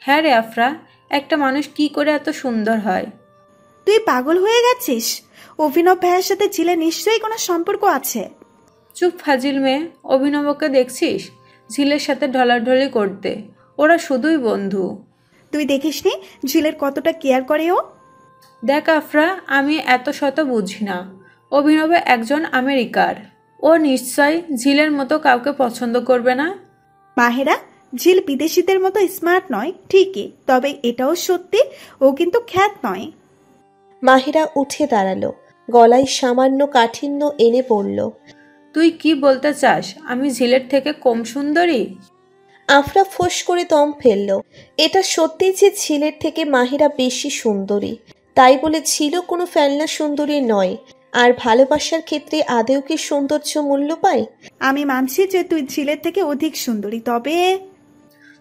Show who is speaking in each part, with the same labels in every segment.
Speaker 1: হ্যাঁ রে আফরা, একটা মানুষ কি করে এত সুন্দর হয়?
Speaker 2: তুই পাগল হয়ে গেছিস? অভিনব ভাইয়ের সাথে ঝিলের নিশ্চয়ই কোনো সম্পর্ক আছে।
Speaker 1: চুপ ফাজিল মেয়ে, অভিনবকে দেখছিস ঝিলের সাথে ঢলাঢলি করতে? ওরা শুধুই বন্ধু।
Speaker 2: তুই দেখিসনি ঝিলের কতটা কেয়ার করে ও?
Speaker 1: দেখ আফরা, আমি এত শত বুঝি না। অভিনব একজন আমেরিকার। ও নিশ্চয় ঝিলের মতো কাউকে পছন্দ করবে না।
Speaker 2: মাহেরা, ঝিল বিদেশিদের মতো স্মার্ট নয় ঠিকই, তবে এটাও সত্যি ও কিন্তু খ্যাত নয়।
Speaker 3: মাহিরা উঠে দাঁড়ালো, গলায় সামান্য কাঠিন্য এনে পড়ল।
Speaker 1: তুই কি বলতে চাস আমি ঝিলের থেকে কম সুন্দরী?
Speaker 3: আফরা ফোঁস করে দম ফেলল। এটা সত্যি যে ঝিলের থেকে মাহিরা বেশি সুন্দরী, তাই বলে ঝিলও কোনো ফেলনা সুন্দরী নয়। আর ভালোবাসার ক্ষেত্রে আদেও কি সৌন্দর্য মূল্য পায়?
Speaker 2: আমি মানছি যে তুই ঝিলের থেকে অধিক সুন্দরী, তবে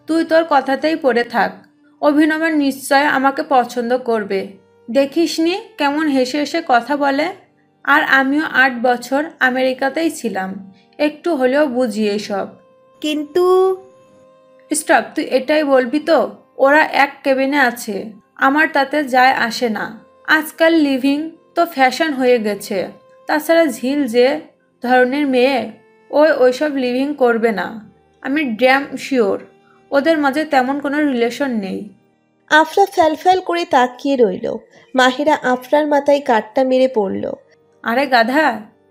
Speaker 1: তুই তোর কথাতেই পড়ে থাক। অভিনবের নিশ্চয় আমাকে পছন্দ করবে। দেখিসনি কেমন হেসে হেসে কথা বলে? আর আমিও 8 বছর আমেরিকাতেই ছিলাম, একটু হলেও বুঝি এসব।
Speaker 2: কিন্তু
Speaker 1: স্টপ, তুই এটাই বলবি তো? ওরা এক কেবিনে আছে, আমার তাতে যায় আসে না। আজকাল লিভিং তো ফ্যাশন হয়ে গেছে। তাছাড়া ঝিল যে ধরনের মেয়ে, ওইসব লিভিং করবে না। আমি ড্যাম শিওর ওদের মাঝে তেমন কোনো রিলেশন নেই।
Speaker 3: আফরা ফ্যালফ্যাল করে তাকিয়ে রইল। মাহিরা আফরার মাথায় কাটটা মেরে পড়ল।
Speaker 1: আরে গাধা,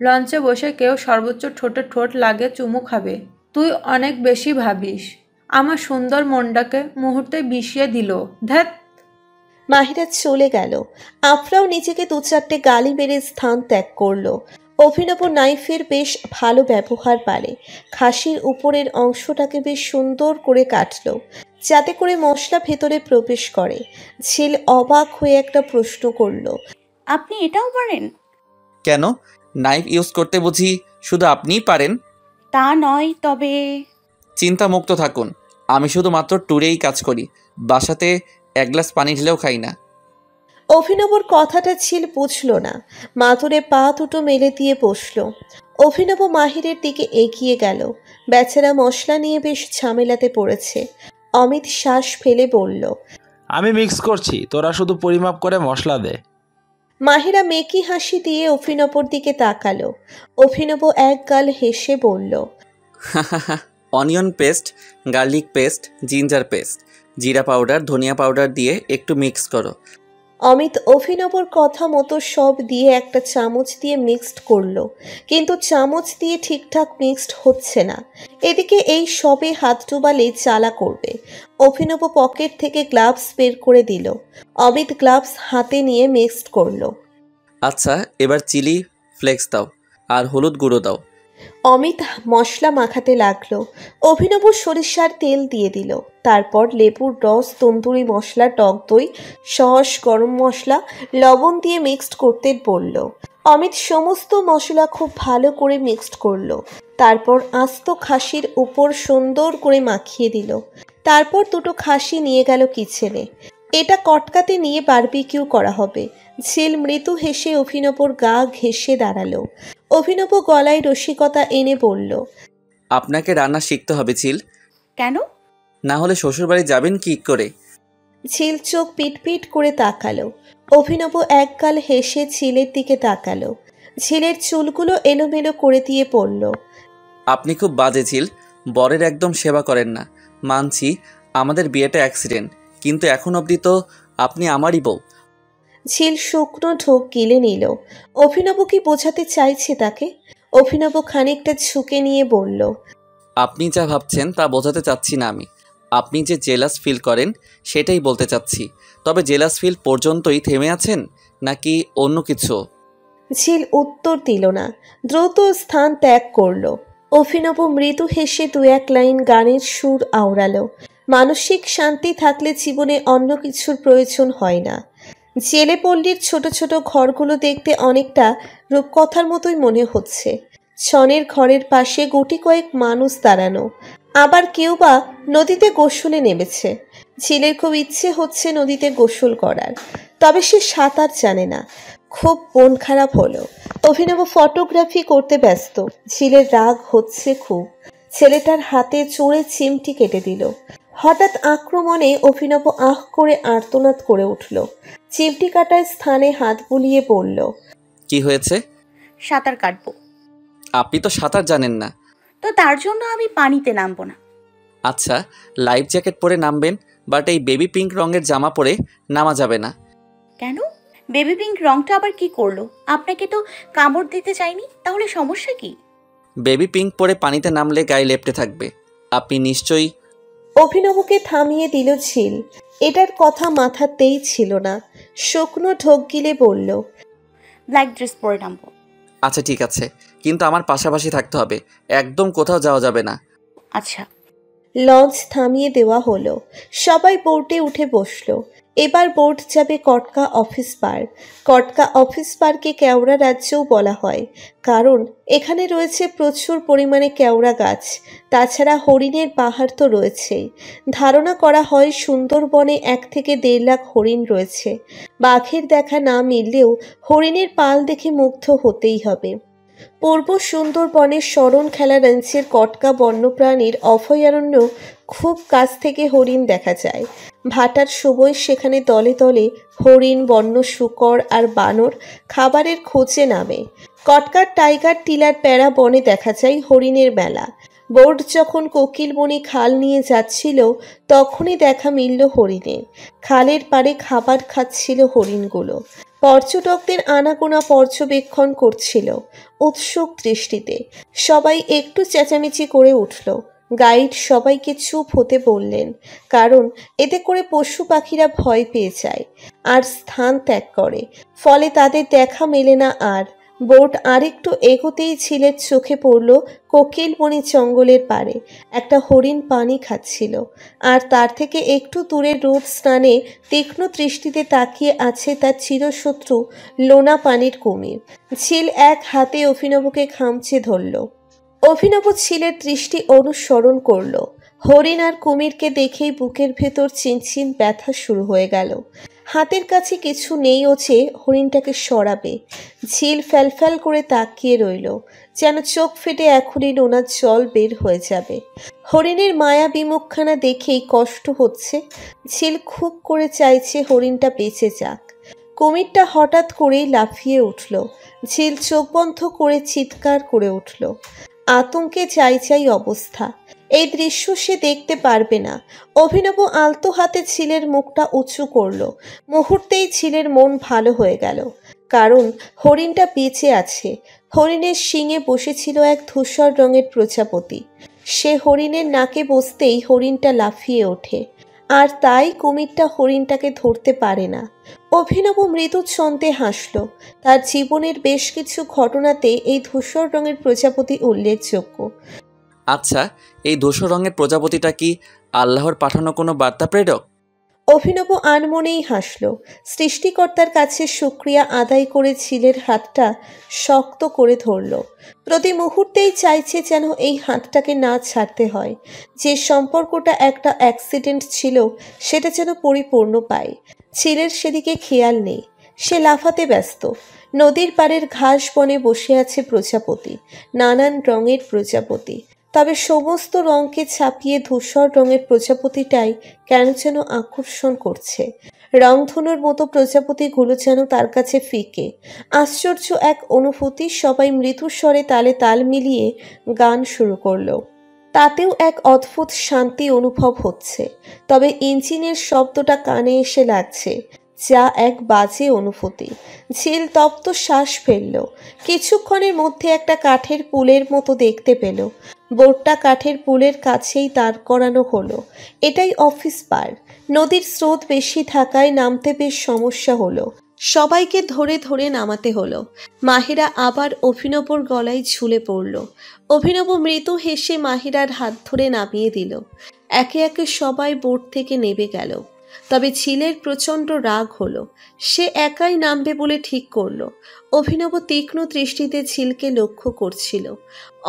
Speaker 1: লঞ্চে বসে কেউ সর্বোচ্চ ঠোঁটে ঠোঁট লাগে চুমু খাবে? তুই অনেক বেশি ভাবিস। আমার সুন্দর মনটাকে মুহূর্তে বিষিয়ে দিল। ধ্যাত।
Speaker 3: মাহিরা চলে গেল। আফরাও নিজেকে 2-4টে গালি মেরে স্থান ত্যাগ করল। অভিনব নাইফের বেশ ভালো ব্যবহার পারে। খাসির উপরের অংশটাকে বেশ সুন্দর করে কাটল, যাতে করে মশলা ভেতরে প্রবেশ করে। ঝিল অবাক হয়ে একটা প্রশ্ন করল।
Speaker 4: আপনি এটাও পারেন?
Speaker 5: কেন, নাইফ ইউজ করতে বুঝি শুধু আপনিই পারেন?
Speaker 4: তা নয়, তবে
Speaker 5: চিন্তামুক্ত থাকুন, আমি শুধুমাত্র ট্যুরেই কাজ করি, বাসাতে এক গ্লাস পানি ঢেলেও খাই না।
Speaker 3: অভিনবর কথাটা ঝিল বুঝল না। মাথুরে পা দুটো মেলে দিয়ে বসল। অভিনব মাহিরের দিকে এগিয়ে গেল। বেচারা মশলা নিয়ে বেশ ঝামেলাতে পড়েছে। অমিত শ্বাস ফেলে বলল,
Speaker 6: আমি মিক্স করছি, তোরা শুধু পরিমাপ করে মশলা দে।
Speaker 3: মাহিরা মেকি হাসি দিয়ে অভিনবর দিকে তাকালো। অভিনব এক গাল হেসে বলল,
Speaker 5: onion paste, garlic paste, ginger paste, জিরা পাউডার, ধনিয়া পাউডার দিয়ে একটু মিক্স করো।
Speaker 3: অমিত অভিনবর কথা মতো সব দিয়ে একটা চামচ দিয়ে মিক্সড করলো, কিন্তু চামচ দিয়ে ঠিকঠাক মিক্সড হচ্ছে না। এদিকে এই সবে হাত ডুবালে চালা করবে। অভিনব পকেট থেকে গ্লাভস বের করে দিল। অমিত গ্লাভস হাতে নিয়ে মিক্সড করলো।
Speaker 5: আচ্ছা, এবার চিলি ফ্লেক্স দাও আর হলুদ গুঁড়ো দাও।
Speaker 3: অমিত মশলা মাখাতে লাগলো। অভিনব সরিষার তেল দিয়ে দিল। তারপর লেবুর রস, তন্দুরি মশলা, টক দই, সস, গরম মশলা, লবণ দিয়ে মিক্সড করতে বলল। অমিত সমস্ত মশলা খুব ভালো করে মিক্সড করলো। তারপর আস্ত খাসির উপর সুন্দর করে মাখিয়ে দিল। তারপর দুটো খাসি নিয়ে গেল কিচেনে। এটা কটকাতে নিয়ে বারবিকিউ করা হবে। ঝিল মৃদু হেসে অভিনবর গা ঘেঁষে দাঁড়ালো। অভিনব গলায় রসিকতা এনে বলল,
Speaker 5: আপনাকে রান্না শিখতে হবে ঝিল।
Speaker 4: কেন?
Speaker 5: না হলে শ্বশুরবাড়ি যাবেন কি করে?
Speaker 3: ঝিল চোখ পিটপিট করে তাকালো। অভিনব এক গাল হেসে ঝিলের দিকে তাকালো। ঝিলের চুলগুলো এলোমেলো করে দিয়ে পড়ল,
Speaker 5: আপনি খুব বাজে ঝিল, বরের একদম সেবা করেন না। মানছি আমাদের বিয়েটা অ্যাক্সিডেন্ট, কিন্তু এখন অবধি তো আপনি আমারই বউ।
Speaker 3: ঝিল শুকনো ঢোক গিলে নিল। অভিনব কি বোঝাতে চাইছে তাকে? অভিনব খানিকটা ঝুঁকে নিয়ে বলল,
Speaker 5: আপনি যা ভাবছেন তা বোঝাতে চাচ্ছি না আমি। আপনি যে জেলাস ফিল করেন সেটাই বলতে চাচ্ছি। তবে জেলাস ফিল পর্যন্তই থেমে আছেন নাকি অন্য কিছু?
Speaker 3: ঝিল উত্তর দিল না, দ্রুত স্থান ত্যাগ করল। অভিনব মৃদু হেসে 2-1 লাইন গানের সুর আওড়ালো। মানসিক শান্তি থাকলে জীবনে অন্য কিছুর প্রয়োজন হয় না। জেলে পল্লীর ছোট ছোট ঘরগুলো দেখতে অনেকটা রূপকথার মতোই মনে হচ্ছে। ছনের ঘরের পাশে গুটি কয়েক মানুষ দাঁড়ানো, আবার কেউ বা নদীতে গোসলে নেমেছে। ঝিলের খুব ইচ্ছে হচ্ছে নদীতে গোসল করার, তবে সে সাঁতার জানে না। খুব মন খারাপ হলো। অভিনব ফটোগ্রাফি করতে ব্যস্ত। ঝিলের রাগ হচ্ছে খুব। ছেলেটার হাতে চড়ে চিমটি কেটে দিল। হঠাৎ আক্রমণে অভিনব আহ করে আর্তনাদ করে উঠল। চিমটি কাটার স্থানে হাত বুলিয়ে বলল,
Speaker 5: কি হয়েছে?
Speaker 4: সাঁতার কাটবো।
Speaker 5: আপনি তো সাঁতার জানেন না।
Speaker 4: তো তার জন্য আমি পানিতে নামবো না।
Speaker 5: আচ্ছা, লাইফ জ্যাকেট পরে নামবেন, বাট এই বেবি পিঙ্ক রঙের জামা পরে নামা যাবে না।
Speaker 4: কেন? বেবি পিঙ্ক রংটা আবার কি করলো? আপনাকে তো কামড় দিতে চাইনি, তাহলে সমস্যা কি?
Speaker 5: বেবি পিঙ্ক পরে পানিতে নামলে গায়ে লেপ্টে থাকবে। আপনি নিশ্চয়ই।
Speaker 3: অভিনবকে থামিয়ে দিল ঝিল। এটার কথা মাথাতেই ছিল না। শুকনো ঢোক গিলে বলল,
Speaker 4: ব্ল্যাক ড্রেস পরে নামবো।
Speaker 5: আচ্ছা ঠিক আছে, কিন্তু আমার পাশাপাশি থাকতে হবে, একদম কোথাও যাওয়া যাবে না।
Speaker 4: আচ্ছা।
Speaker 3: লঞ্চ থামিয়ে দেওয়া হলো। সবাই বোটে উঠে বসলো। এবার বোট যাবে Katka office park. Katka office পার্কে কেওড়া রাজ্যও বলা হয়, কারণ এখানে রয়েছে প্রচুর পরিমাণে কেওড়া গাছ। তাছাড়া হরিণের পাহাড় তো রয়েছেই। ধারণা করা হয় সুন্দরবনে 1 থেকে 1.5 লাখ হরিণ রয়েছে। বাঘের দেখা না মিললেও হরিণের পাল দেখে মুগ্ধ হতেই হবে। পূর্ব সুন্দরবনের শরণখেলা রেঞ্জের কটকা বন্যপ্রাণীর অভয়ারণ্য খুব কাছ থেকে হরিণ দেখা যায়। ভাটার সময় সেখানে দলে দলে হরিণ, বন্য শূকর আর বানর খাবারের খোঁজে নামে। কটকার টাইগার টিলার প্যারা বনে দেখা যায় হরিণের মেলা। বোট যখন কোকিলমণি খাল নিয়ে যাচ্ছিল, তখনই দেখা মিলল হরিণের। খালের পাড়ে খাবার খাচ্ছিল হরিণগুলো। পর্যটকদের আনাগোনা পর্যবেক্ষণ করছিল উৎসুক দৃষ্টিতে। সবাই একটু চেঁচামেচি করে উঠল। গাইড সবাইকে চুপ হতে বললেন, কারণ এতে করে পশু পাখিরা ভয় পেয়ে যায় আর স্থান ত্যাগ করে, ফলে তাদের দেখা মেলে না আর। বোট আরেকটু এগোতেই ঝিলের চোখে পড়ল কোকিলমণি জঙ্গলের পাড়ে একটা হরিণ পানি খাচ্ছিল, আর তার থেকে একটু দূরে রোদ স্নানে তীক্ষ্ণ দৃষ্টিতে তাকিয়ে আছে তার চিরশত্রু লোনা পানির কুমির। ঝিল এক হাতে অভিনবকে খামচে ধরল। অভিনব ঝিলের দৃষ্টি অনুসরণ করল। হরিণ আর কুমিরকে দেখেই বুকের ভেতর চিনচিন ব্যথা শুরু হয়ে গেল। হাতের কাছে কিছু নেই ও যে হরিণটাকে সরাবে। ঝিল ফ্যালফ্যাল করে তাকিয়ে রইল, যেন চোখ ফেটে এখনই নোনার জল বের হয়ে যাবে। হরিণের মায়া বিমুখখানা দেখেই কষ্ট হচ্ছে। ঝিল খুব করে চাইছে হরিণটা বেঁচে যাক। কুমিরটা হঠাৎ করেই লাফিয়ে উঠল। ঝিল চোখ বন্ধ করে চিৎকার করে উঠল। আতঙ্কে চাই অবস্থা। এই দৃশ্য সে দেখতে পারবে না। অভিনব আলতো হাতে ঝিলের মুখটা উঁচু করল। মুহূর্তেই ঝিলের মন ভালো হয়ে গেল, কারণ হরিণটা বেঁচে আছে। হরিণের শিঙে বসেছিল এক ধূসর রঙের প্রজাপতি। সে হরিণের নাকে বসতেই হরিণটা লাফিয়ে ওঠে, আর তাই কুমিরটা হরিণটাকে ধরতে পারে না। অভিনব মৃদু ছন্দে হাসল। তার জীবনের বেশ কিছু ঘটনাতে এই ধূসর রঙের প্রজাপতি উল্লেখযোগ্য।
Speaker 5: আচ্ছা, এই ধূসর রঙের প্রজাপতিটা কি আল্লাহর পাঠানো কোনো বার্তা প্রেরক?
Speaker 3: অভিনব আনমনেই হাসল। সৃষ্টিকর্তার কাছে শুকরিয়া আদায় করে ঝিলের হাতটা শক্ত করে ধরল। প্রতি মুহূর্তেই চাইছে যেন এই হাতটাকে না ছাড়তে হয়। যে সম্পর্কটা একটা অ্যাক্সিডেন্ট ছিল, সেটা যেন পরিপূর্ণ পায়। ঝিলের সেদিকে খেয়াল নেই। সে লাফাতে ব্যস্ত। নদীর পাড়ের ঘাস বনে বসে আছে প্রজাপতি, নানান রঙের প্রজাপতি। তবে সমস্ত রঙকে ছাপিয়ে ধূসর রঙের প্রজাপতিটাই কেন যেন আকর্ষণ করছে। রংধনুর মতো প্রজাপতিগুলো যেন তার কাছে ফিকে। আশ্চর্য এক অনুভূতি। সবাই মৃদু স্বরে তালে তাল মিলিয়ে গান শুরু করলো। তাতেও এক অদ্ভুত শান্তি অনুভব হচ্ছে। তবে ইঞ্জিনের শব্দটা কানে এসে লাগছে, যা এক বাজে অনুভূতি। ঝিল তপ্ত শ্বাস ফেলল। কিছুক্ষণের মধ্যে একটা কাঠের পুলের মতো দেখতে পেল। বোটটা কাঠের পুলের কাছেই দাঁড় করানো হলো। এটাই অফিস পার্ক। নদীর স্রোত বেশি থাকায় নামতে বেশ সমস্যা হলো। সবাইকে ধরে ধরে নামাতে হলো। মাহিরা আবার অভিনবর গলায় ঝুলে পড়ল। অভিনব মৃদু হেসে মাহিরার হাত ধরে নামিয়ে দিল। একে একে সবাই বোট থেকে নেমে গেল। তবে ঝিলের প্রচণ্ড রাগ হলো। সে একাই নামবে বলে ঠিক করলো। অভিনব তীক্ষ্ণ দৃষ্টিতে ঝিলকে লক্ষ্য করছিল।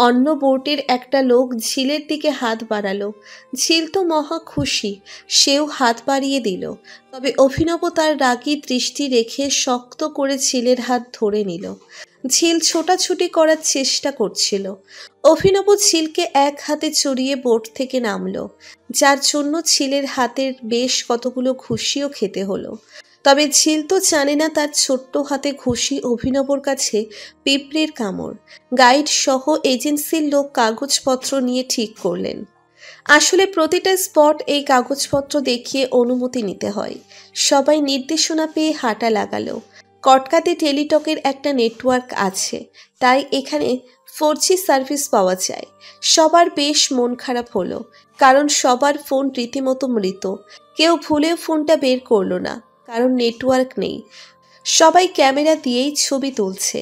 Speaker 3: অন্য বোটের একটা লোক ঝিলের দিকে হাত বাড়ালো। ঝিল তো মহা খুশি, সেও হাত বাড়িয়ে দিল। তবে অভিনব তার রাগী দৃষ্টি রেখে শক্ত করে ঝিলের হাত ধরে নিল। ঝিল ছোটাছুটি করার চেষ্টা করছিল। অভিনব ঝিলকে এক হাতে চড়িয়ে বোট থেকে নামলো, যার জন্য ঝিলের হাতের বেশ কতগুলো ঘুষিও খেতে হলো। তবে ঝিল তো জানে না তার ছোট্ট হাতে ঘুষি অভিনবর কাছে পিঁপড়ের কামড়। গাইড সহ এজেন্সির লোক কাগজপত্র নিয়ে ঠিক করলেন। আসলে প্রতিটা স্পট এই কাগজপত্র দেখিয়ে অনুমতি নিতে হয়। সবাই নির্দেশনা পেয়ে হাঁটা লাগালো। কটকাতে টেলিটকের একটা নেটওয়ার্ক আছে, তাই এখানে 4G সার্ভিস পাওয়া যায়। সবার বেশ মন খারাপ হলো, কারণ সবার ফোন রীতিমতো মৃত। কেউ ভুলেও ফোনটা বের করলো না, কারণ নেটওয়ার্ক নেই। সবাই ক্যামেরা দিয়েই ছবি তুলছে।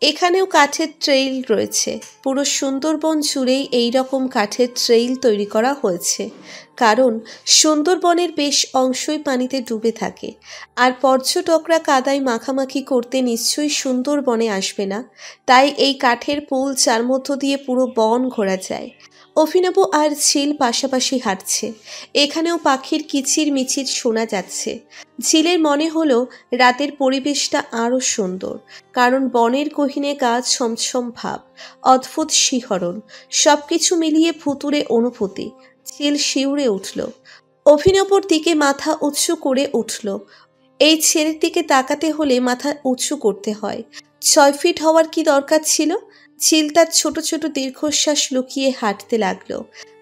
Speaker 3: এখানেও কাঠের ট্রেইল রয়েছে। পুরো সুন্দরবন জুড়েই এই রকম কাঠের ট্রেইল তৈরি করা হয়েছে, কারণ সুন্দরবনের বেশ অংশই পানিতে ডুবে থাকে। আর পর্যটকরা কাদায় মাখামাখি করতে নিশ্চয়ই সুন্দরবনে আসবে না, তাই এই কাঠের পুল যার মধ্য দিয়ে পুরো বন ঘোরা যায়। অভিনব আর ঝিল পাশাপাশি হাঁটছে। এখানেও পাখির কিচির মিচির শোনা যাচ্ছে। ঝিলের মনে হলো রাতের পরিবেশটা আরও সুন্দর, কারণ বনের গহীনে গাছ ছমছম ভাব, অদ্ভুত শিহরণ, সবকিছু মিলিয়ে ভুতুড়ে অনুভূতি। ঝিল শিউরে উঠল, অভিনবর দিকে মাথা উঁচু করে উঠল। এই ছেলের দিকে তাকাতে হলে মাথা উঁচু করতে হয়। 6 ফিট হওয়ার কি দরকার ছিল? ঝিল তার ছোট ছোট দীর্ঘশ্বাস লুকিয়ে হাঁটতে লাগলো।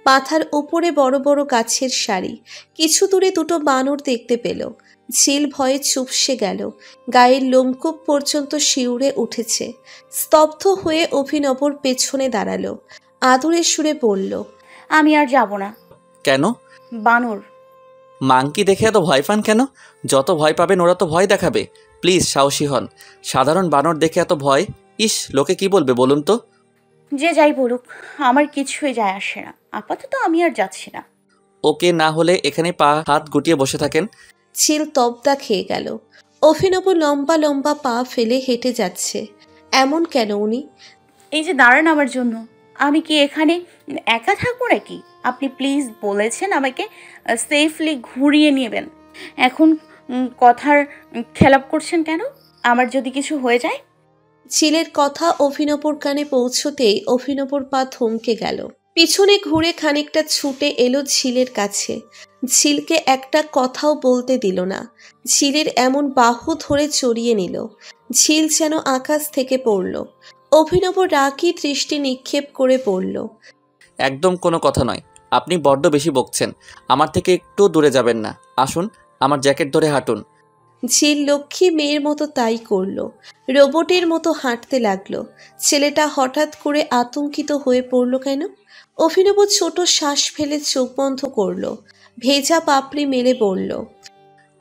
Speaker 3: মাথার উপরে বড় বড় গাছের সারি। কিছু দূরে দুটো বানর দেখতে পেল। ঝিল ভয়ে চুপসে গেল। গায়ের লোমকূপ পর্যন্ত শিউরে উঠেছে। স্তব্ধ হয়ে অভিনবর পেছনে দাঁড়ালো। আদুরে সুরে বলল,
Speaker 4: আমি আর যাব না।
Speaker 5: কেন?
Speaker 4: বানর।
Speaker 5: মাংকি দেখে এত ভয় পান কেন? যত ভয় পাবেন ওরা তো ভয় দেখাবে। প্লিজ সাহসী হন। সাধারণ বানর দেখে এত ভয়, ইস, লোকে কি বলবে বলুন তো?
Speaker 4: যে যাই বলুক, আমার কিছুই যায় আসে না। আপাতত আমি আর যাচ্ছি না।
Speaker 5: ওকে, না হলে এখানে পা হাত গুটিয়ে বসে থাকেন।
Speaker 3: ঝিল তবদা খেয়ে গেল। অভিনব লম্বা লম্বা পা ফেলে হেঁটে যাচ্ছে। এমন কেন উনি?
Speaker 4: এই যে দাঁড়ান আমার জন্য। আমি কি এখানে একা থাকবো নাকি? আপনি প্লিজ বলেছেন আমাকে সেফলি ঘুরিয়ে নেবেন। এখন কথার খেলাপ করছেন কেন? আমার যদি কিছু হয়ে যায়?
Speaker 3: ঝিলের কথা অভিনবর কানে পৌঁছতেই অভিনবর পা থমকে গেল। পিছনে ঘুরে খানিকটা ছুটে এলো ঝিলের কাছে। ঝিলকে একটা কথাও বলতে দিল না। ঝিলের এমন বাহু ধরে চড়িয়ে নিল। ঝিল যেন আকাশ থেকে পড়ল। অভিনব রাগী দৃষ্টি নিক্ষেপ করে বলল,
Speaker 5: একদম কোনো কথা নয়। আপনি বড্ড বেশি বকছেন। আমার থেকে একটু দূরে যাবেন না। আসুন, আমার জ্যাকেট ধরে হাঁটুন।
Speaker 3: ঝিল লক্ষ্মী মেয়ের মতো তাই করল। রোবটের মতো হাঁটতে লাগলো। ছেলেটা হঠাৎ করে আতঙ্কিত হয়ে পড়ল কেন? অভিনব ছোট শ্বাস ফেলে চোখ বন্ধ করলো। ভেজা পাপড়ি মেলে বলল,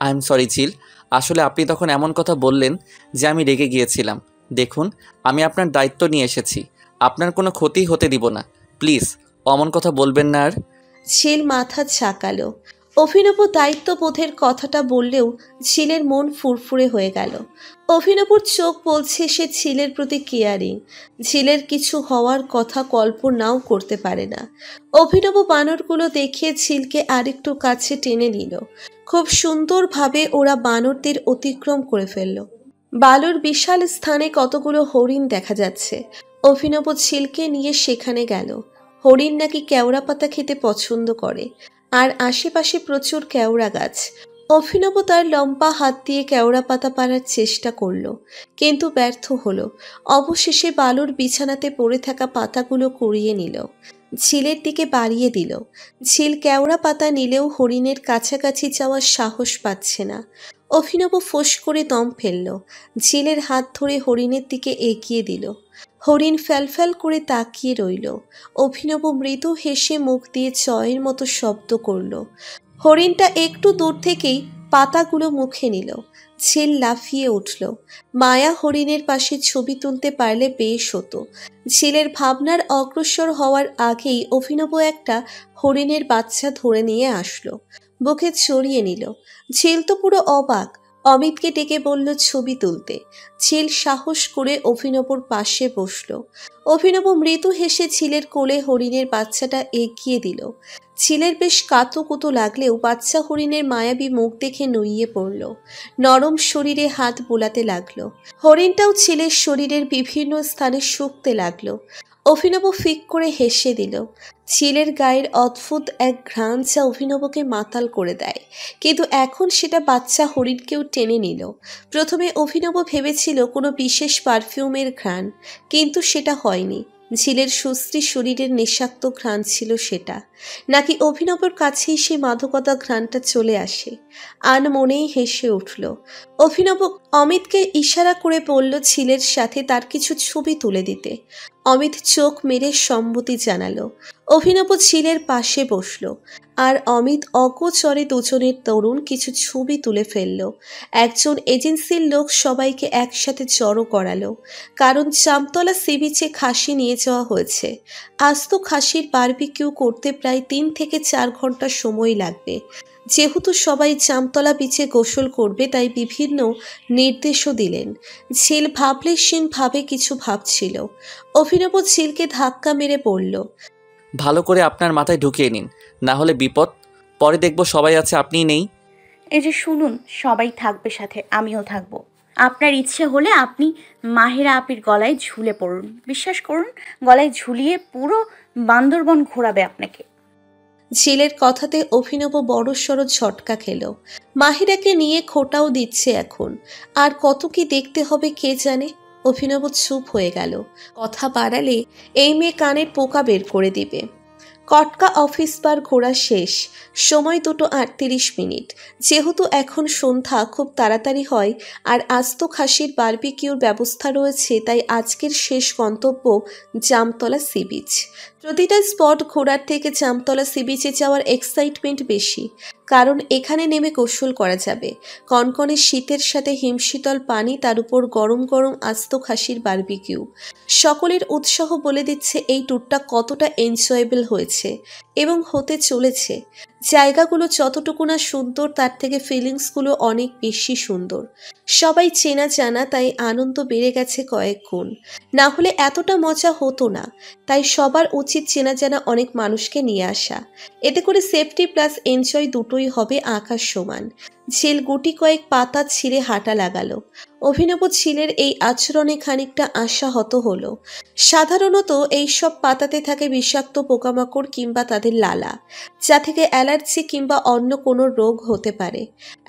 Speaker 5: আই এম সরি ঝিল। আসলে আপনি তখন এমন কথা বললেন যে আমি রেগে গিয়েছিলাম। দেখুন, আমি আপনার দায়িত্ব নিয়ে এসেছি। আপনার কোনো ক্ষতি হতে দিব না। প্লিজ অমন কথা বলবেন না আর।
Speaker 3: ঝিল মাথা ঝাঁকালো। অভিনব দায়িত্ববোধের কথাটা বললেও ঝিলের মন ফুরফুরে হয়ে গেল। অভিনবর চোখ বলছে সে ঝিলের প্রতি কেয়ারিং। ঝিলের কিছু হওয়ার কথা কল্পনাও করতে পারে না। অভিনব বানরগুলো দেখে ঝিলকে আরেকটু কাছে টেনে নিল। খুব সুন্দরভাবে ওরা বানরদের অতিক্রম করে ফেলল। বালুর বিশাল স্থানে কতগুলো হরিণ দেখা যাচ্ছে। অভিনব ঝিলকে নিয়ে সেখানে গেল। হরিণ নাকি কেওড়া পাতা খেতে পছন্দ করে, আর আশেপাশে প্রচুর কেওড়া গাছ। অভিনব তার লম্বা হাত দিয়ে কেওড়া পাতা পাড়ার চেষ্টা করলো, কিন্তু ব্যর্থ হলো। অবশেষে বালুর বিছানাতে পড়ে থাকা পাতাগুলো কুড়িয়ে নিল। ঝিলের দিকে বাড়িয়ে দিল। ঝিল কেওড়া পাতা নিলেও হরিণের কাছাকাছি যাওয়ার সাহস পাচ্ছে না। অভিনব ফোঁস করে দম ফেলল। ঝিলের হাত ধরে হরিণের দিকে এগিয়ে দিল। হরিণ ফ্যালফ্যাল করে তাকিয়ে রইল। অভিনব মৃদু হেসে মুখ দিয়ে চয়ের মতো শব্দ করল। হরিণটা একটু দূর থেকেই পাতাগুলো মুখে নিল। ঝিল লাফিয়ে উঠল। মায়া হরিণের পাশে ছবি তুলতে পারলে বেশ হতো। ঝিলের ভাবনার অগ্রসর হওয়ার আগেই অভিনব একটা হরিণের বাচ্চা ধরে নিয়ে আসলো, বুকে চড়িয়ে নিল। ঝিল তো পুরো অবাক। অমিতকে ডেকে বলল ছবি তুলতে। ঝিল সাহস করে অভিনবর পাশে বসল। অভিনব মৃদু হেসে ঝিলের কোলে হরিণের বাচ্চাটা এগিয়ে দিল। ঝিলের বেশ কাতুকুতু লাগলেও বাচ্চা হরিণের মায়াবী মুখ দেখে নুইয়ে পড়ল। নরম শরীরে হাত বোলাতে লাগলো। হরিণটাও ঝিলের শরীরের বিভিন্ন স্থানে শুকতে লাগলো। অভিনব ফিক করে হেসে দিল। ঝিলের গায়ের অদ্ভুত এক ঘ্রাণ যা অভিনবকে মাতাল করে দেয়, কিন্তু এখন সেটা বাচ্চা হরিণকেও টেনে নিল। প্রথমে অভিনব ভেবেছিল কোনো বিশেষ পারফিউমের ঘ্রাণ, কিন্তু সেটা হয়নি। ঝিলের সুশ্রী শরীরের নেশাক্ত ঘ্রাণ ছিল সেটা, নাকি অভিনবর কাছেই সে মাদকতা ঘ্রাণটা চলে আসে। আনমনেই হেসে উঠল। অভিনব অমিতকে ইশারা করে বলল ঝিলের সাথে তার কিছু ছবি তুলে দিতে। অমিত চোখ মেরে সম্মতি জানালো। অভিনব ঝিলের পাশে বসল, আর অমিত অগোচরে দুজনের তরুণ কিছু ছবি তুলে ফেলল। একজন এজেন্সির লোক সবাইকে একসাথে জড়ো করালো, কারণ জামতলা সি বিচে খাসি নিয়ে যাওয়া হয়েছে। আস্ত খাসির বারবিকিউ করতে প্রায় 3 থেকে 4 ঘন্টা সময় লাগবে। যেহেতু সবাই জামতলা বিচে গোসল করবে, তাই বিভিন্ন নির্দেশও দিলেন। ঝিল ভাবলেশীনভাবে কিছু ভাবছিল। অভিনব ঝিলকে ধাক্কা মেরে বলল,
Speaker 5: ভালো করে আপনার মাথায় ঢুকিয়ে নিন, না হলে বিপদ। পরে দেখব সবাই আছে, আপনিই নেই।
Speaker 4: এই যে শুনুন, সবাই থাকবে সাথে, আমিও থাকবো। আপনার ইচ্ছে হলে আপনি মাহেরা আপির গলায় ঝুলে পড়ুন। বিশ্বাস করুন, গলায় ঝুলিয়ে পুরো বান্দরবন ঘোরাবে আপনাকে।
Speaker 3: ঝিলের কথাতে অভিনব বড়সড় ঝটকা খেল। মাহিরাকে নিয়ে খোটাও দিচ্ছে এখন, আর কত কি দেখতে হবে কে জানে। অভিনব চুপ হয়ে গেল। কথা বাড়ালে এই মেয়ে কানের পোকা বের করে দিবে। কটকা অফিস বার ঘোরা শেষ, সময় 2:38। যেহেতু এখন সন্ধ্যা, খুব তাড়াতাড়ি হয়, আর আস্ত খাসির বারবিকিউর ব্যবস্থা রয়েছে, তাই আজকের শেষ গন্তব্য জামতলা সি বিচ। প্রতিটা স্পট ঘোরার থেকে জামতলা সি বিচে যাওয়ার এক্সাইটমেন্ট বেশি, কারণ এখানে নেমে গোসল করা যাবে। কনকনে শীতের সাথে হিমশীতল পানি, তার উপর গরম গরম আস্ত খাসির বারবিকিউ। সকলের উৎসাহ বলে দিচ্ছে এই ট্যুরটা কতটা এনজয়েবল হয়েছে এবং হতে চলেছে। জায়গাগুলো যতটুকু না সুন্দর, তার থেকে ফিলিংসগুলো অনেক বেশি সুন্দর। সবাই চেনা জানা, তাই আনন্দ বেড়ে গেছে কয়েক গুণ। না হলে এতটা মজা হতো না। তাই সবার উচিত চেনা জানা অনেক মানুষকে নিয়ে আসা। এতে করে সেফটি প্লাস এনজয় দুটোই হবে আকাশ সমান। ঝিল গুটি কয়েক পাতা ছিঁড়ে হাঁটা লাগালো। অভিনব ঝিলের এই আচরণে খানিকটা আশাহত হলো। সাধারণত এইসব পাতাতে থাকে বিষাক্ত পোকামাকড় কিংবা তাদের লালা, যা থেকে অ্যালার্জি কিংবা অন্য কোনো রোগ হতে পারে,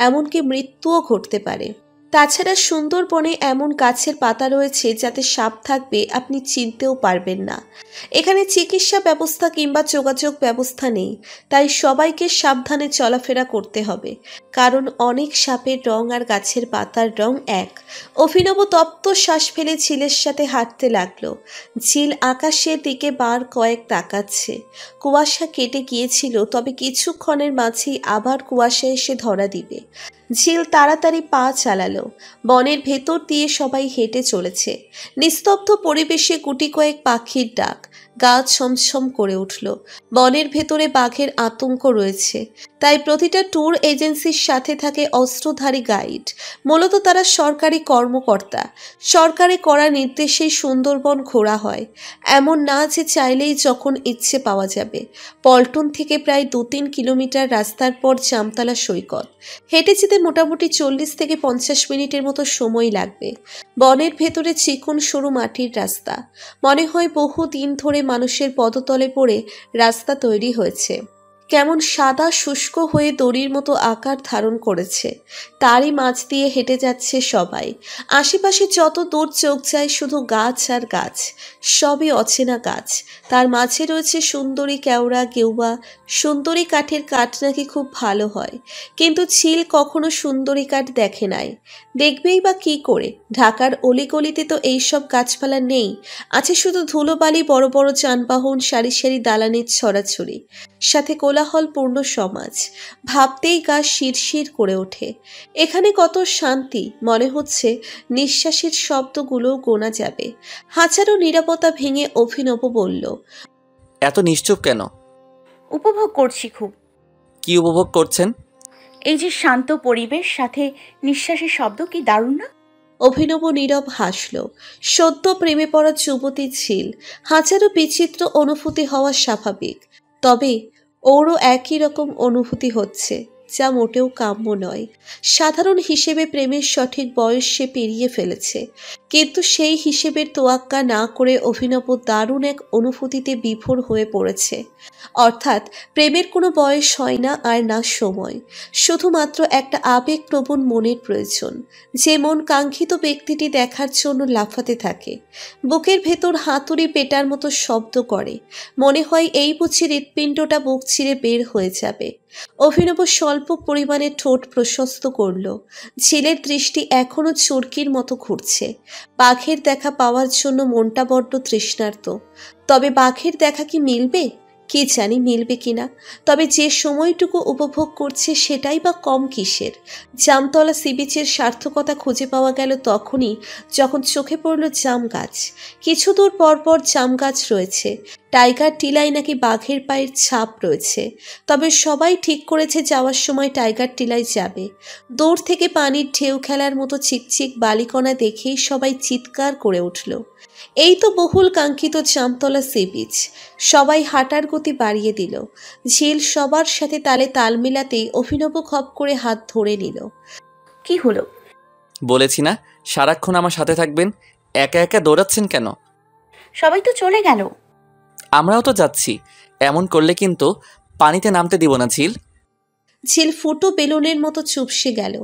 Speaker 3: এমনকি মৃত্যুও ঘটতে পারে। তাছাড়া সুন্দরবনে এমন গাছের পাতা রয়েছে যাতে সাপ থাকবে আপনি চিনতেও পারবেন না। এখানে চিকিৎসা ব্যবস্থা কিংবা যোগাযোগ ব্যবস্থা নেই, তাই সবাইকে সাবধানে চলাফেরা করতে হবে, কারণ অনেক সাপের রং আর গাছের পাতার রং এক। অভিনব তপ্ত শ্বাস ফেলে ঝিলের সাথে হাঁটতে লাগলো। ঝিল আকাশের দিকে বার কয়েক তাকাচ্ছে। কুয়াশা কেটে গিয়েছিল, তবে কিছুক্ষণের মাঝেই আবার কুয়াশা এসে ধরা দিবে। ঝিল তাড়াতাড়ি পা চালালো। বনের ভেতর দিয়ে সবাই হেঁটে চলেছে। নিস্তব্ধ পরিবেশে গুটি কয়েক পাখির ডাক, গা ছমছম করে উঠল। বনের ভেতরে বাঘের আতঙ্ক রয়েছে, তাই প্রতিটা ট্যুর এজেন্সির সাথে থাকে অস্ত্রধারী গাইড। মূলত তারা সরকারি কর্মকর্তা। সরকারে করা নির্দেশেই সুন্দরবন ঘোরা হয়, এমন না যে চাইলেই যখন ইচ্ছে পাওয়া যাবে। পল্টন থেকে প্রায় 2-3 কিলোমিটার রাস্তার পর জামতলা সৈকত। হেঁটে যেতে মোটামুটি 40 থেকে 50 মিনিটের মতো সময় লাগবে। বনের ভেতরে চিকন সরু মাটির রাস্তা, মনে হয় বহু দিন ধরে মানুষের পদতলে পড়ে রাস্তা তৈরি হয়েছে। কেমন সাদা শুষ্ক হয়ে দড়ির মতো আকার ধারণ করেছে। তারই মাঝ দিয়ে হেঁটে যাচ্ছে সবাই। আশেপাশে যত দূর চোখ যায় শুধু গাছ আর গাছ, সবই অচেনা গাছ। তার মাঝে রয়েছে সুন্দরী কেওড়া, গেউয়া। সুন্দরী কাঠের কাঠ নাকি খুব ভালো হয়, কিন্তু ঝিল কখনো সুন্দরী কাঠ দেখে নাই। দেখবেই বা কি করে? ঢাকার অলিগলিতে তো এইসব গাছপালা নেই, আছে শুধু ধুলোবালি, বড় বড় যানবাহন, সারি সারি দালানের ছড়াছড়ি, সাথে কোলাহলপূর্ণ সমাজ। ভাবতেই গা শিরশির করে ওঠে। এখানে কত শান্তি, মনে হচ্ছে নিঃশ্বাসের শব্দগুলো গোনা যাবে। হাজারো নীরবতা ভেঙে অভিনব বলল,
Speaker 5: এত নিশ্চুপ কেন?
Speaker 4: উপভোগ করছি খুব।
Speaker 5: কি উপভোগ করছেন?
Speaker 4: এই যে শান্ত পরিবেশ, সাথে নিঃশ্বাসের শব্দ, কি দারুণ না?
Speaker 3: অভিনব নীরব হাসল। সদ্য প্রেমে পড়া যুবতী ঝিল, হাজারো বিচিত্র অনুভূতি হওয়া স্বাভাবিক, তবে ওরও একই রকম অনুভূতি হচ্ছে, যা মোটেও কাম্য নয়। সাধারণ হিসেবে প্রেমের সঠিক বয়স সে পেরিয়ে ফেলেছে, কিন্তু সেই হিসেবের তোয়াক্কা না করে অভিনব দারুণ এক অনুভূতিতে বিভোর হয়ে পড়েছে। অর্থাৎ প্রেমের কোনো বয়স হয় না আর না সময়, শুধুমাত্র একটা আবেগপ্রবণ মনের প্রয়োজন, যে মন কাঙ্ক্ষিত ব্যক্তিটি দেখার জন্য লাফাতে থাকে। বুকের ভেতর হাতুড়ি পেটার মতো শব্দ করে, মনে হয় এই বুঝি হৃৎপিণ্ডটা বুক ছিঁড়ে বের হয়ে যাবে। অভিনব স্বল্প পরিমাণে ঠোঁট প্রশস্ত করল। ঝিলের দৃষ্টি এখনো চরকির মতো ঘুরছে। বাঘের দেখা পাওয়ার জন্য মনটা বড্ড তৃষ্ণার্ত। তবে বাঘের দেখা কি মিলবে? কি জানি মিলবে কিনা। তবে যে সময়টুকু উপভোগ করছে সেটাই বা কম কিসের। জামতলা সি বিচের সার্থকতা খুঁজে পাওয়া গেল তখনই, যখন চোখে পড়ল জাম গাছ। কিছু দূর পর পর জাম গাছ রয়েছে। টাইগার টিলায় নাকি বাঘের পায়ের ছাপ রয়েছে। তবে সবাই ঠিক করেছে যাওয়ার সময় টাইগার টিলায় যাবে। দূর থেকে পানির ঢেউ খেলার মতো চিকচিক বালিকণা দেখেই সবাই চিৎকার করে উঠল। এই তো বহুল কাঙ্ক্ষিত জামতলা সি বিচ। সবাই হাঁটার গতি বাড়িয়ে দিল। ঝিল সবার সাথে তালে তাল মেলাতেই অভিনব খপ করে হাত ধরে নিল।
Speaker 4: কি হলো?
Speaker 5: বলেছি না সারাক্ষণ আমার সাথে থাকবেন, একা একা দৌড়াচ্ছেন কেন?
Speaker 4: সবাই তো চলে গেল।
Speaker 5: আমরাও তো যাচ্ছি, এমন করলে কিন্তু পানিতে নামতে দিব না ঝিল।
Speaker 3: ঝিল ফুটো বেলুনের মতো চুপসে গেল।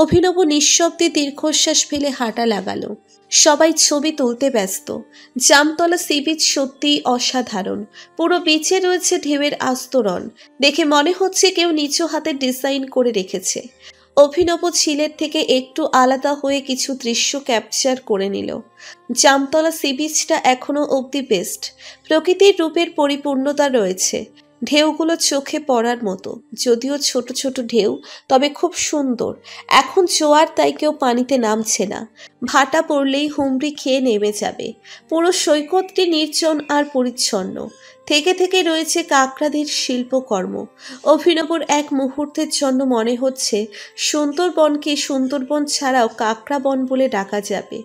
Speaker 3: অভিনব নিঃশব্দে দীর্ঘশ্বাস ফেলে হাঁটা লাগালো। সবাই ছবি তুলতে ব্যস্ত। জামতলা সি বিচ সত্যিই অসাধারণ। পুরো বিচে রয়েছে ঢেউয়ের আস্তরণ। দেখে মনে হচ্ছে কেউ নিচু হাতে ডিজাইন করে রেখেছে। অভিনব ঝিলের থেকে একটু আলাদা হয়ে কিছু দৃশ্য ক্যাপচার করে নিল। জামতলা সি বিচটা এখনো অবধি বেস্ট। প্রকৃতির রূপের পরিপূর্ণতা রয়েছে। ঢেউগুলো চোখে পড়ার মতো, যদিও ছোট ছোট ঢেউ, তবে খুব সুন্দর। এখন জোয়ার, তাই কেউ পানিতে নামছে না। ভাটা পড়লেই হুমড়ি খেয়ে নেমে যাবে। পুরো সৈকতটি নির্জন আর পরিচ্ছন্ন। থেকে থেকে রয়েছে কাকড়াদের শিল্পকর্ম। অভিনবর এক মুহূর্তের জন্য মনে হচ্ছে সুন্দরবনকে সুন্দরবন ছাড়াও কাকড়া বন বলে ডাকা যাবে,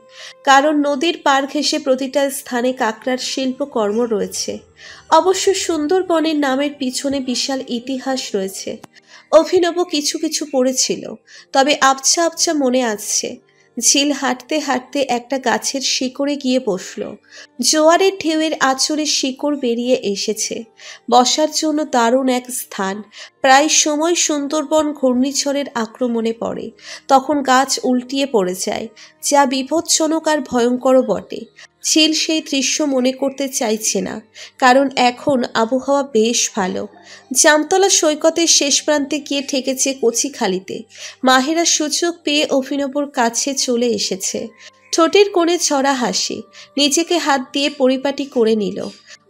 Speaker 3: কারণ নদীর পার ঘেঁষে প্রতিটা স্থানে কাকড়ার শিল্পকর্ম রয়েছে। অবশ্য সুন্দরবনের নামের পিছনে বিশাল ইতিহাস রয়েছে। অভিনব কিছু কিছু পড়েছিল, তবে আবছা আবছা মনে আসছে। ঝিল হাঁটতে হাঁটতে একটা গাছের শিকড়ে গিয়ে বসল। জোয়ারের ঢেউয়ের আঁচড়ে শিকড় বেরিয়ে এসেছে। বসার জন্য দারুণ এক স্থান। প্রায় সময় সুন্দরবন ঘূর্ণিঝড়ের আক্রমণে পড়ে, তখন গাছ উল্টিয়ে পড়ে যায়, যা বিপজ্জনক আর ভয়ঙ্করও বটে। ঝিল সেই দৃশ্য মনে করতে চাইছে না, কারণ এখন আবহাওয়া বেশ ভালো। জামতলা সৈকতের শেষ প্রান্তে গিয়ে ঠেকেছে কচিখালিতে। মাহেরা সুযোগ পেয়ে অভিনবর কাছে চলে এসেছে। ঠোঁটের কোণে ছড়া হাসি, নিজেকে হাত দিয়ে পরিপাটি করে নিল।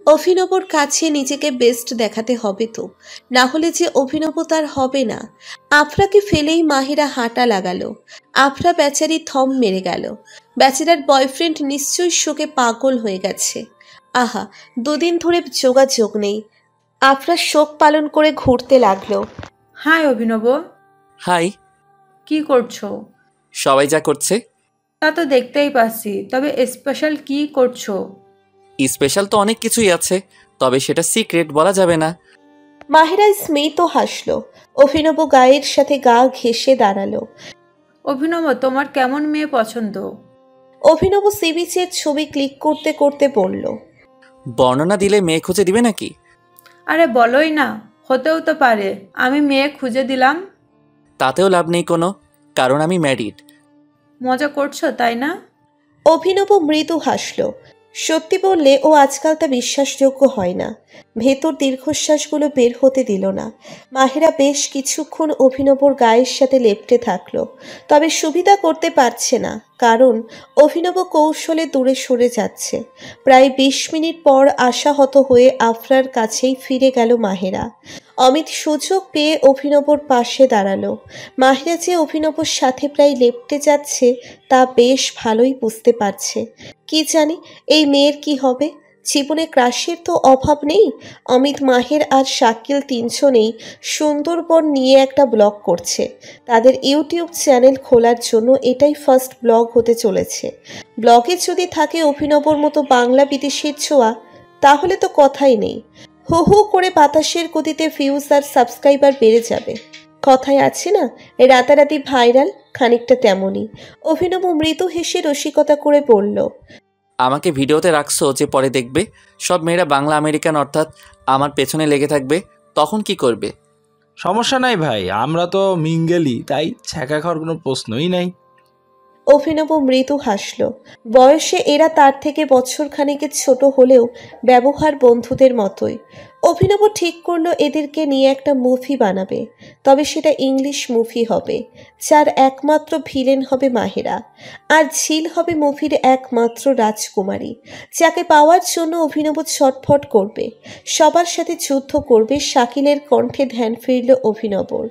Speaker 3: অভিনবর কাছে নিজেকে বেস্ট দেখাতে হবে তো, না হলে যে অভিনব তার হবে না। আফরাকে ফেলেই মাহিরা হাঁটা লাগালো। আফরা বেচারি থম মেরে গেল। বেচারার বয়ফ্রেন্ড নিশ্চয়ই শোকে পাগল হয়ে গেছে। আহা, দুদিন ধরে যোগাযোগ নেই। আফরা শোক পালন করে ঘুরতে লাগলো।
Speaker 1: হাই অভিনব,
Speaker 5: হাই।
Speaker 1: কি করছো?
Speaker 5: সবাই যা করছে
Speaker 1: তা তো দেখতেই পাচ্ছি, তবে স্পেশাল কি করছো?
Speaker 5: স্পেশাল তো অনেক কিছুই আছে, তবে সেটা সিক্রেট বলা যাবে না।
Speaker 3: মাহিরা স্মিত হাসলো। অভিনব গায়ের সাথে গা ঘেঁষে দাঁড়ালো।
Speaker 1: অভিনব, তোমার কেমন মেয়ে পছন্দ?
Speaker 3: অভিনব সি বিচের ছবি ক্লিক করতে করতে বলল,
Speaker 5: বর্ণনা দিলে মেয়ে খুঁজে দিবে নাকি?
Speaker 1: আরে বলোই না, হতেও তো পারে আমি মেয়ে খুঁজে দিলাম।
Speaker 5: তাতেও লাভ নেই কোনো, কারণ আমি ম্যারিড।
Speaker 1: মজা করছো তাই না?
Speaker 3: অভিনব মৃদু হাসল। সত্যি বললে ও আজকাল তা বিশ্বাসযোগ্য হয় না। ভেতর দীর্ঘশ্বাসগুলো বের হতে দিল না। মাহিরা বেশ কিছুক্ষণ অভিনবর গায়ের সাথে লেপ্টে থাকলো, তবে সুবিধা করতে পারছে না, কারণ অভিনব কৌশলে দূরে সরে যাচ্ছে। প্রায় 20 মিনিট পর আশাহত হয়ে আফরার কাছেই ফিরে গেল মাহিরা। অমিত সুযোগ পেয়ে অভিনবর পাশে দাঁড়ালো। মাহিরা যে অভিনবর সাথে প্রায় লেপ্টে যাচ্ছে তা বেশ ভালোই বুঝতে পারছে। কি জানি এই মেয়ের কি হবে। জীবনে ক্রাশের তো অভাব নেই। অমিত, মাহের আর শাকিল তিনজনেই সুন্দরবন নিয়ে একটা ব্লগ করছে। তাদের ইউটিউব চ্যানেল খোলার জন্য এটাই ফার্স্ট ব্লগ হতে চলেছে। ব্লগে যদি থাকে অভিনবর মতো বাংলা বিদেশের ছোঁয়া, তাহলে তো কথাই নেই। হো হো করে বাতাসের গতিতে ভিউজ আর সাবস্ক্রাইবার বেড়ে যাবে। কথায় আছে না, রাতারাতি ভাইরাল, খানিকটা তেমনই। অভিনব মৃদু হেসে রসিকতা করে বলল,
Speaker 5: আমাকে ভিডিওতে রাখছো যে পরে দেখবে সব মেয়েরা বাংলা আমেরিকান অর্থাৎ আমার পেছনে লেগে থাকবে, তখন কি করবে?
Speaker 6: সমস্যা নাই ভাই, আমরা তো মিঙ্গেলি, তাই ছ্যাঁকা খাওয়ার কোনো প্রশ্নই নাই।
Speaker 3: অভিনব মৃদু হাসল। বয়সে এরা তার থেকে বছর খানেকের ছোট হলেও ব্যবহার বন্ধুদের মতোই। অভিনব ঠিক করলো এদেরকে নিয়ে একটা মুভি বানাবে, তবে সেটা ইংলিশ মুভি হবে, যার একমাত্র ভিলেন হবে মাহেরা, আর ঝিল হবে মুভির একমাত্র রাজকুমারী, যাকে পাওয়ার জন্য অভিনব ছটফট করবে, সবার সাথে যুদ্ধ করবে। শাকিলের কণ্ঠে ধ্যান ফিরল অভিনবর।